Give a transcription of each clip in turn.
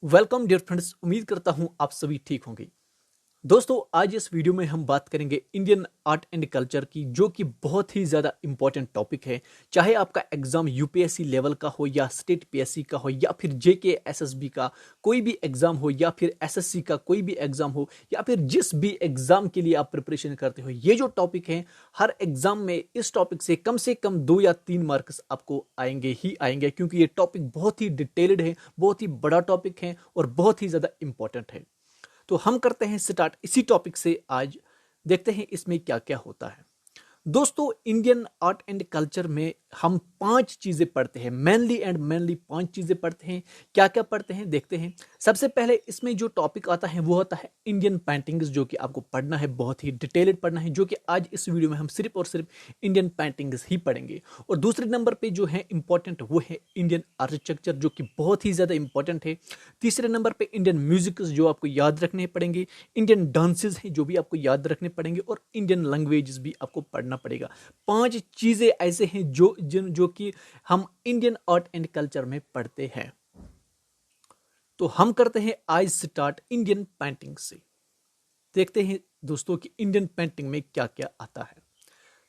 Welcome dear friends, उम्मीद करता हूं आप सभी ठीक होंगे। दोस्तों, आज इस वीडियो में हम बात करेंगे इंडियन आर्ट एंड कल्चर की, जो कि बहुत ही ज़्यादा इंपॉर्टेंट टॉपिक है। चाहे आपका एग्जाम यूपीएससी लेवल का हो या स्टेट पीएससी का हो या फिर जेके एसएसबी का कोई भी एग्जाम हो या फिर एसएससी का कोई भी एग्जाम हो या फिर जिस भी एग्जाम के लिए आप प्रिपरेशन करते हो, ये जो टॉपिक है हर एग्जाम में इस टॉपिक से कम 2 या 3 मार्क्स आपको आएंगे ही आएंगे, क्योंकि ये टॉपिक बहुत ही डिटेल्ड है, बहुत ही बड़ा टॉपिक है और बहुत ही ज़्यादा इंपॉर्टेंट है। तो हम करते हैं स्टार्ट इसी टॉपिक से। आज देखते हैं इसमें क्या क्या होता है। दोस्तों, इंडियन आर्ट एंड कल्चर में हम 5 चीजें पढ़ते हैं, मेनली 5 चीजें पढ़ते हैं। क्या क्या पढ़ते हैं देखते हैं। सबसे पहले इसमें जो टॉपिक आता है वो होता है इंडियन पेंटिंग्स, जो कि आपको पढ़ना है, बहुत ही डिटेल्ड पढ़ना है, जो कि आज इस वीडियो में हम सिर्फ और सिर्फ इंडियन पेंटिंग्स ही पढ़ेंगे। और दूसरे नंबर पे जो है इंपॉर्टेंट वो है इंडियन आर्किटेक्चर, जो कि बहुत ही ज्यादा इंपॉर्टेंट है। तीसरे नंबर पे इंडियन म्यूजिक्स जो आपको याद रखने पड़ेंगे, इंडियन डांसेस हैं जो भी आपको याद रखने पड़ेंगे, और इंडियन लैंग्वेजेस भी आपको पढ़ना पड़ेगा। 5 चीजें ऐसे हैं जो कि हम इंडियन आर्ट एंड कल्चर में पढ़ते हैं। तो हम करते हैं आज स्टार्ट इंडियन पेंटिंग से। देखते हैं दोस्तों कि इंडियन पेंटिंग में क्या क्या आता है।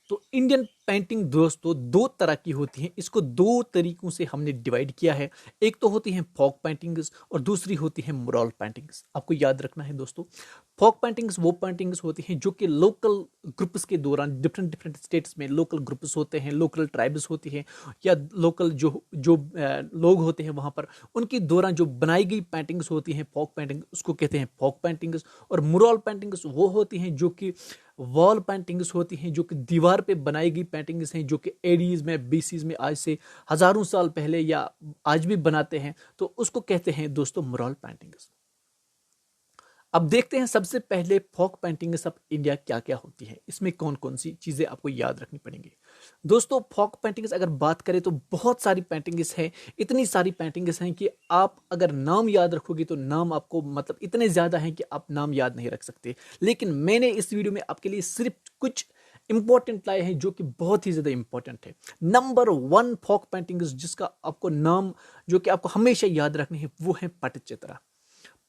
तो इंडियन पेंटिंग दोस्तों 2 तरह की होती है। इसको 2 तरीकों से हमने डिवाइड किया है। एक तो होती है फोक पेंटिंग्स और दूसरी होती है मुरल पेंटिंग्स। आपको याद रखना है दोस्तों, फोक पेंटिंग्स वो पेंटिंग्स होती हैं जो कि लोकल ग्रुप्स के दौरान डिफरेंट डिफरेंट स्टेट्स में लोकल ग्रुप्स होते हैं, लोकल ट्राइब्स होती हैं या लोकल जो जो लोग होते हैं वहाँ पर, उनके दौरान जो बनाई गई पेंटिंग्स होती हैं फोक पेंटिंग, उसको कहते हैं फोक पेंटिंग्स। और मुरल पेंटिंग्स वो होती हैं जो कि वॉल पेंटिंग्स होती हैं, जो कि दीवार पे बनाई गई पेंटिंग्स हैं, जो कि एडीज में बीसीज में आज से हजारों साल पहले या आज भी बनाते हैं, तो उसको कहते हैं दोस्तों मुरल पेंटिंग्स। अब देखते हैं सबसे पहले फोक पेंटिंग्स ऑफ इंडिया क्या क्या होती है, इसमें कौन कौन सी चीजें आपको याद रखनी पड़ेंगी। दोस्तों, फोक पेंटिंग्स अगर बात करें तो बहुत सारी पेंटिंग्स हैं, इतनी सारी पेंटिंग्स हैं कि आप अगर नाम याद रखोगे तो नाम आपको मतलब इतने ज्यादा हैं कि आप नाम याद नहीं रख सकते। लेकिन मैंने इस वीडियो में आपके लिए सिर्फ कुछ इंपॉर्टेंट लाए हैं जो कि बहुत ही ज्यादा इंपॉर्टेंट है। नंबर 1 फोक पेंटिंग्स जिसका आपको नाम जो कि आपको हमेशा याद रखनी है वो है पट्टचित्रा।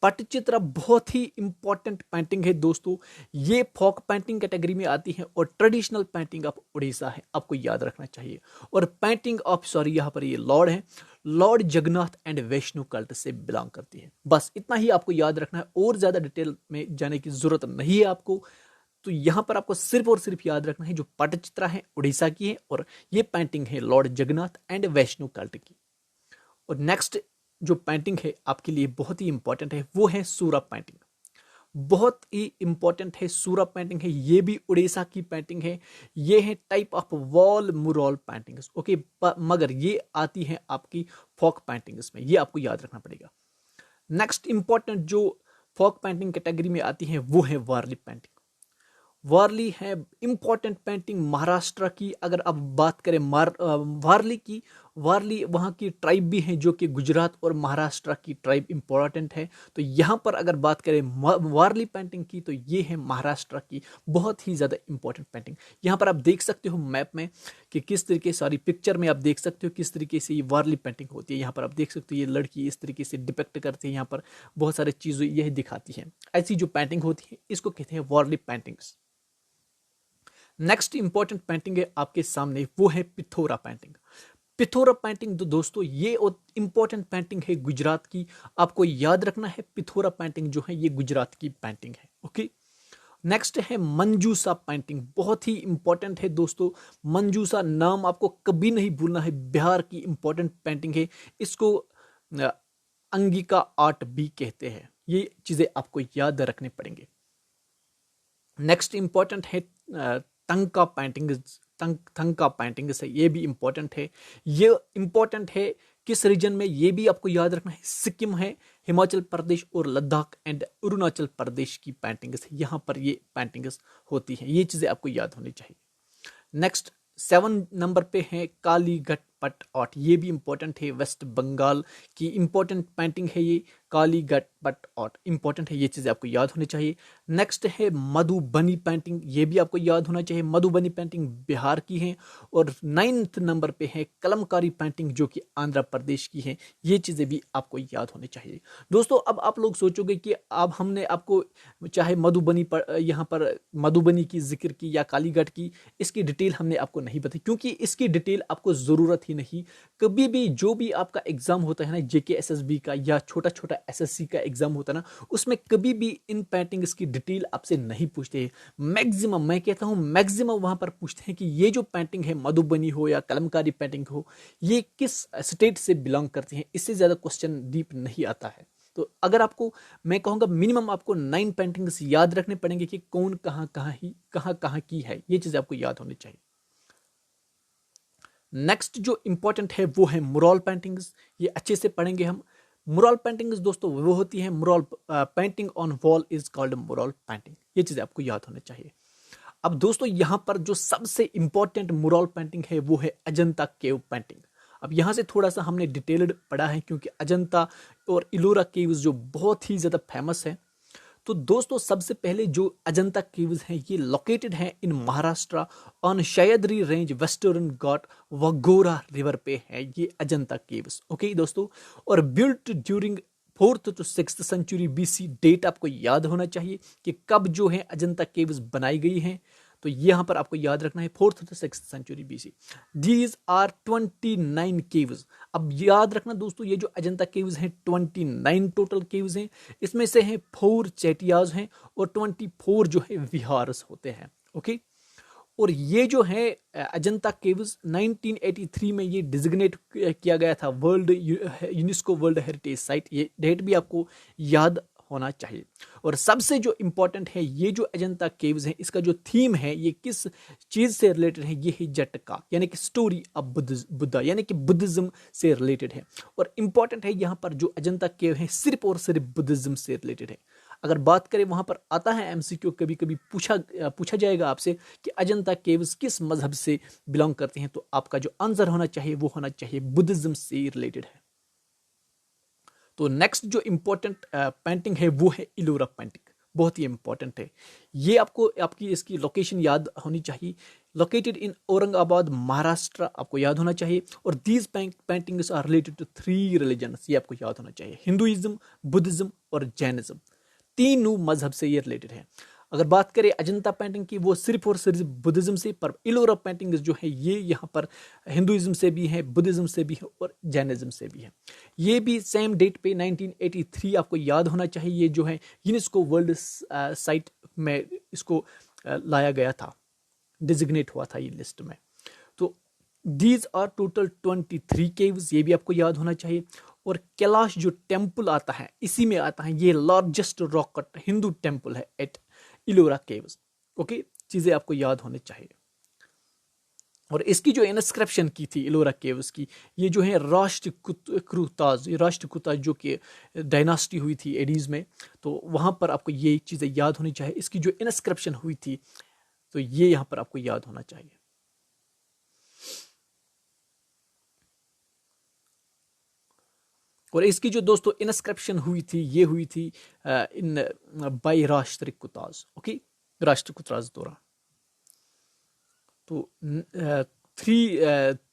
पट्टचित्रा बहुत ही इंपॉर्टेंट पेंटिंग है दोस्तों। ये फोक पेंटिंग कैटेगरी में आती है और ट्रेडिशनल पेंटिंग ऑफ उड़ीसा है, आपको याद रखना चाहिए। और पेंटिंग ऑफ सॉरी यहाँ पर ये लॉर्ड है, Lord Jagannath and Vaishno cult से बिलोंग करती है। बस इतना ही आपको याद रखना है और ज्यादा डिटेल में जाने की जरूरत नहीं है आपको। तो यहां पर आपको सिर्फ और सिर्फ याद रखना है जो पट्टचित्रा है उड़ीसा की है और ये पेंटिंग है Lord Jagannath and Vaishno cult की। और नेक्स्ट जो पेंटिंग है आपके लिए बहुत ही इंपॉर्टेंट है वो है सूरा पेंटिंग। बहुत ही इंपॉर्टेंट है, सूरा पेंटिंग है, ये भी उड़ीसा की पेंटिंग है। ये है टाइप ऑफ वॉल मुरल पेंटिंग्स, ओके, मगर ये आती है आपकी फोक पेंटिंग्स में, ये आपको याद रखना पड़ेगा। नेक्स्ट इंपॉर्टेंट जो फोक पेंटिंग कैटेगरी में आती है वो है वारली पेंटिंग। वारली है इंपॉर्टेंट पेंटिंग महाराष्ट्र की। अगर आप बात करें वारली की, वारली वहाँ की ट्राइब भी है जो कि गुजरात और महाराष्ट्र की ट्राइब इंपॉर्टेंट है। तो यहाँ पर अगर बात करें वारली पेंटिंग की तो ये है महाराष्ट्र की बहुत ही ज़्यादा इंपॉर्टेंट पेंटिंग। यहाँ पर आप देख सकते हो मैप में कि किस तरीके, सॉरी पिक्चर में आप देख सकते हो किस तरीके से ये वारली पेंटिंग होती है। यहाँ पर आप देख सकते हो ये लड़की इस तरीके से डिपेक्ट करती है, यहाँ पर बहुत सारी चीज़ें यही दिखाती है। ऐसी जो पेंटिंग होती है इसको कहते हैं वारली पेंटिंग्स। नेक्स्ट इंपॉर्टेंट पेंटिंग है आपके सामने वो है पिथोरा पेंटिंग। पिथोरा पेंटिंग तो दोस्तों ये इंपॉर्टेंट पेंटिंग है गुजरात की, आपको याद रखना है पिथोरा पेंटिंग जो है ये गुजरात की पेंटिंग है, ओके। नेक्स्ट है मंजूसा पेंटिंग, बहुत ही इंपॉर्टेंट है दोस्तों। मंजूसा नाम आपको कभी नहीं भूलना है, बिहार की इंपॉर्टेंट पेंटिंग है। इसको अ, अंगिका आर्ट भी कहते हैं। ये चीजें आपको याद रखने पड़ेंगे। नेक्स्ट इंपॉर्टेंट है तंका पेंटिंग। थंका पेंटिंग है, ये भी इंपॉर्टेंट है। ये इंपॉर्टेंट है किस रीजन में, ये भी आपको याद रखना है। सिक्किम है, हिमाचल प्रदेश और लद्दाख एंड अरुणाचल प्रदेश की पेंटिंग्स है, यहाँ पर ये पेंटिंग्स होती हैं। ये चीजें आपको याद होनी चाहिए। नेक्स्ट 7 नंबर पे है कालीघट पट आर्ट, ये भी इंपॉर्टेंट है, वेस्ट बंगाल की इंपॉर्टेंट पेंटिंग है ये। कालीघाट बट आर्ट, इंपॉर्टेंट है, ये चीज़ें आपको याद होनी चाहिए। नेक्स्ट है मधुबनी पेंटिंग, ये भी आपको याद होना चाहिए। मधुबनी पेंटिंग बिहार की है। और 9th नंबर पे है कलमकारी पेंटिंग जो कि आंध्र प्रदेश की है। ये चीज़ें भी आपको याद होनी चाहिए। दोस्तों अब आप लोग सोचोगे कि अब हमने आपको चाहे मधुबनी पर यहाँ पर मधुबनी की जिक्र की या कालीघाट की, इसकी डिटेल हमने आपको नहीं बताई क्योंकि इसकी डिटेल आपको ज़रूरत ही नहीं। कभी भी जो भी आपका एग्जाम होता है ना, जेके एसएसबी का या छोटा छोटा एसएससी का एग्जाम होता है ना, उसमें कभी भी इन पेंटिंग्स की डिटेल आपसे नहीं पूछते। मैक्सिमम, मैं कहता हूं मैक्सिमम वहां पर पूछते हैं कि ये जो पेंटिंग है, मधुबनी हो या कलमकारी पेंटिंग हो, ये किस स्टेट से बिलोंग करती है। इससे ज्यादा क्वेश्चन डीप नहीं आता है। तो अगर आपको, मैं कहूंगा मिनिमम आपको 9 पेंटिंग्स याद रखने पड़ेंगे कि कौन कहां की है। ये चीजें आपको याद होनी चाहिए। नेक्स्ट जो इंपॉर्टेंट है वो है मुरल पेंटिंग्स। ये अच्छे से पढ़ेंगे हम। मुरल पेंटिंग्स दोस्तों वो होती है, मुरल painting on wall is called मुरल पेंटिंग। ये चीजें आपको याद होने चाहिए। अब दोस्तों यहां पर जो सबसे इंपॉर्टेंट मुरल पेंटिंग है वो है अजंता केव पेंटिंग। अब यहां से थोड़ा सा हमने डिटेल्ड पढ़ा है क्योंकि अजंता और इलोरा केव्स जो बहुत ही ज्यादा फेमस है। तो दोस्तों सबसे पहले जो अजंता केव्स हैं ये लोकेटेड हैं in Maharashtra on Sahyadri range, western Ghat, Waghora river पे है ये अजंता केव्स। ओके दोस्तों, और built during 4th to 6th century BC. Date आपको याद होना चाहिए कि कब जो है अजंता केव्स बनाई गई हैं। तो यहां पर आपको याद रखना है 4th to 6th century BC. These are 29 caves. अब याद रखना दोस्तों, ये जो अजंता केव्स हैं 29 टोटल केव्स हैं। इसमें से हैं 4 चैटियाज हैं और 24 जो है विहार्स होते हैं। ओके, और ये जो है अजंता केव्स 1983 में ये डिजिग्नेट किया गया था world UNESCO world heritage site. ये डेट भी आपको याद होना चाहिए। और सबसे जो इंपॉर्टेंट है, ये जो अजंता केव्स है इसका जो थीम है ये किस चीज से रिलेटेड है, ये है जटका, यानी कि स्टोरी ऑफ बुद्धा, यानी कि बुद्धिज्म से रिलेटेड है। और इंपॉर्टेंट है यहाँ पर जो अजंता केव है सिर्फ और सिर्फ बुद्धिज्म से रिलेटेड है। अगर बात करें, वहां पर आता है एमसीक्यू, कभी कभी पूछा जाएगा आपसे कि अजंता केव्स किस मजहब से बिलोंग करते हैं, तो आपका जो आंसर होना चाहिए वो होना चाहिए बुद्धिज्म से रिलेटेड है। तो नेक्स्ट जो इंपॉर्टेंट पेंटिंग है वो है इलोरा पेंटिंग, बहुत ही इंपॉर्टेंट है। ये आपको आपकी इसकी लोकेशन याद होनी चाहिए। लोकेटेड इन औरंगाबाद महाराष्ट्र, आपको याद होना चाहिए। और these paintings are related to 3 religions, ये आपको याद होना चाहिए, हिंदुइज्म, बुद्धिज्म और जैनिज्म। तीनों मजहब से ये रिलेटेड है। अगर बात करें अजंता पेंटिंग की, वो सिर्फ और सिर्फ बुद्धिज्म से, पर इलोरा पेंटिंग जो है ये यहाँ पर हिंदुइज्म से भी है, बुद्धिज्म से भी है और जैनिज्म से भी है। ये भी सेम डेट पे 1983 आपको याद होना चाहिए। ये जो है यूनेस्को वर्ल्ड साइट में इसको लाया गया था, डिजिग्नेट हुआ था ये लिस्ट में। तो दीज आर टोटल 23 केव्स, ये भी आपको याद होना चाहिए। और कैलाश जो टेम्पल आता है इसी में आता है, ये largest rock cut Hindu temple है एट इलोरा केव्स। ओके, चीजें आपको याद होने चाहिए। और इसकी जो इंस्क्रिप्शन की थी इलोरा केव्स की, ये जो है राष्ट्रकूताज जो कि डायनास्टी हुई थी एडीज में, तो वहां पर आपको ये चीजें याद होनी चाहिए। इसकी जो इंस्क्रिप्शन हुई थी तो ये यहां पर आपको याद होना चाहिए। और इसकी जो दोस्तों इंस्क्रिप्शन हुई थी ये हुई थी इन बाई राष्ट्रकूताज। ओके, राष्ट्रकूताज द्वारा। तो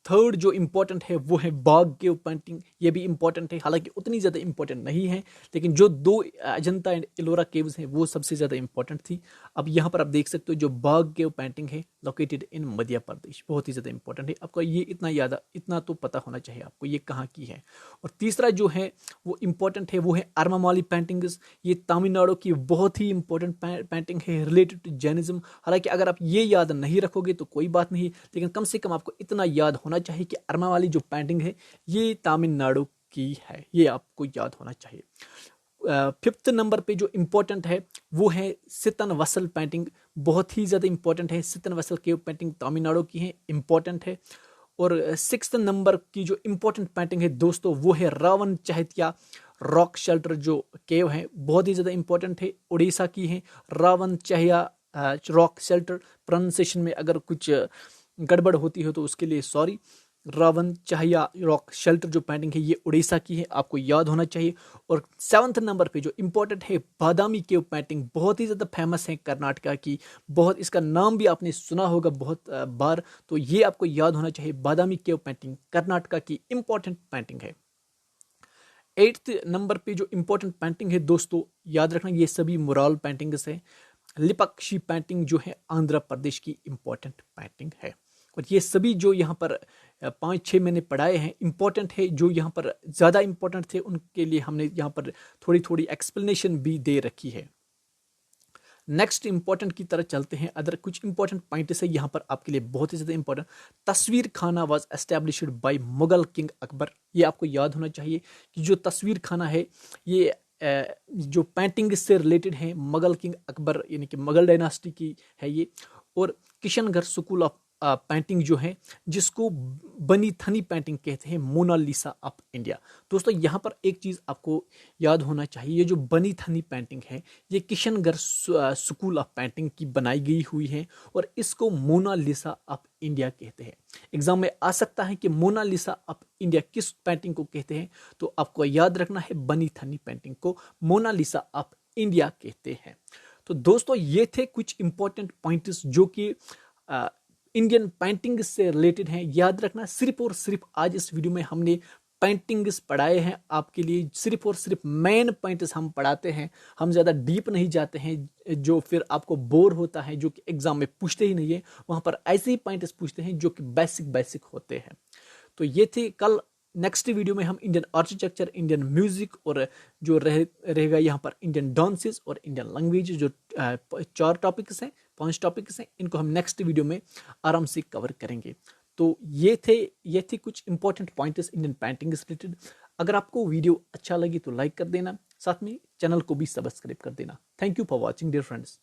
थर्ड जो इंपॉर्टेंट है वो है बाघ केव पेंटिंग। ये भी इंपॉर्टेंट है, हालांकि उतनी ज़्यादा इंपॉर्टेंट नहीं है, लेकिन जो 2 अजंता एंड इलोरा केव्स हैं वो सबसे ज़्यादा इंपॉर्टेंट थी। अब यहाँ पर आप देख सकते हो जो बाघ केव पेंटिंग है लोकेटेड इन मध्य प्रदेश, बहुत ही ज़्यादा इंपॉर्टेंट है। आपको ये इतना तो पता होना चाहिए आपको ये कहाँ की है। और तीसरा जो है वो इंपॉर्टेंट है वो है अरमामाली पेंटिंग्स। ये तमिलनाडु की बहुत ही इंपॉर्टेंट पेंटिंग है रिलेटेड टू जैनिज्म। हालांकि अगर आप ये याद नहीं रखोगे तो कोई बात नहीं, लेकिन कम से कम आपको इतना याद होना चाहिए कि अरमामाली जो पेंटिंग है ये तमिलनाडु की है, ये आपको याद होना चाहिए। 5th नंबर पे जो इंपॉर्टेंट है वो है सितन वसल पेंटिंग, बहुत ही ज़्यादा इंपॉर्टेंट है। सितन वसल केव पेंटिंग तमिलनाडु की है, इंपॉर्टेंट है। और 6th नंबर की जो इंपॉर्टेंट पेंटिंग है दोस्तों वो है रावण चहतिया रॉक शेल्टर जो केव है, बहुत ही ज़्यादा इंपॉर्टेंट है, उड़ीसा की है। रावण चहिया रॉक शेल्टर, प्रोनाउंसिएशन में अगर कुछ गड़बड़ होती हो तो उसके लिए सॉरी। रावण चाहिया रॉक शेल्टर जो पेंटिंग है ये उड़ीसा की है, आपको याद होना चाहिए। और 7वें नंबर पे जो इंपॉर्टेंट है बादामी केव पेंटिंग, बहुत ही ज़्यादा फेमस है कर्नाटका की, बहुत इसका नाम भी आपने सुना होगा बहुत बार, तो ये आपको याद होना चाहिए। बादामी केव पेंटिंग कर्नाटका की इंपॉर्टेंट पेंटिंग है। 8th नंबर पे जो इंपॉर्टेंट पेंटिंग है दोस्तों, याद रखना ये सभी मुराल पेंटिंग्स है। लिपाक्षी पेंटिंग जो है आंध्र प्रदेश की इंपॉर्टेंट पेंटिंग है। और ये सभी जो यहाँ पर 5-6 मैंने पढ़ाए हैं इंपॉर्टेंट है, जो यहाँ पर ज़्यादा इंपॉर्टेंट थे उनके लिए हमने यहाँ पर थोड़ी थोड़ी एक्सप्लेनेशन भी दे रखी है। नेक्स्ट इंपॉर्टेंट की तरह चलते हैं। अदर कुछ इंपॉर्टेंट पॉइंट्स है यहाँ पर आपके लिए बहुत ही ज़्यादा इंपॉर्टेंट। तस्वीर खाना was established by Mughal king Akbar, ये आपको याद होना चाहिए कि जो तस्वीर खाना है ये जो पेंटिंग से रिलेटेड है मुगल किंग अकबर यानी कि मुगल डायनास्टी की है ये। और किशनगढ़ स्कूल ऑफ पेंटिंग जो है जिसको बनी थनी पेंटिंग कहते हैं, मोनालिसा ऑफ इंडिया। दोस्तों यहाँ पर एक चीज़ आपको याद होना चाहिए, ये जो बनी थनी पेंटिंग है ये किशनगढ़ स्कूल ऑफ पेंटिंग की बनाई गई हुई है और इसको मोनालिसा ऑफ इंडिया कहते हैं। एग्जाम में आ सकता है कि मोनालिसा ऑफ इंडिया किस पेंटिंग को कहते हैं, तो आपको याद रखना है बनी थनी पेंटिंग को मोनालिसा ऑफ इंडिया कहते हैं। तो दोस्तों ये थे कुछ इंपॉर्टेंट पॉइंट्स जो कि इंडियन पेंटिंग से रिलेटेड हैं। याद रखना सिर्फ और सिर्फ आज इस वीडियो में हमने पेंटिंग्स पढ़ाए हैं आपके लिए, सिर्फ और सिर्फ मेन पॉइंट्स हम पढ़ाते हैं, हम ज़्यादा डीप नहीं जाते हैं जो फिर आपको बोर होता है, जो कि एग्जाम में पूछते ही नहीं है। वहाँ पर ऐसे ही पॉइंट्स पूछते हैं जो कि बेसिक होते हैं। तो ये थे। कल नेक्स्ट वीडियो में हम इंडियन आर्किटेक्चर, इंडियन म्यूजिक और जो रहेगा यहाँ पर इंडियन डांसेस और इंडियन लैंग्वेज, जो 4 टॉपिक्स हैं, 5 टॉपिक्स हैं, इनको हम नेक्स्ट वीडियो में आराम से कवर करेंगे। तो ये थे कुछ इंपॉर्टेंट पॉइंट्स इंडियन पेंटिंग से रिलेटेड। अगर आपको वीडियो अच्छा लगी तो लाइक कर देना, साथ में चैनल को भी सब्सक्राइब कर देना। Thank you for watching dear friends.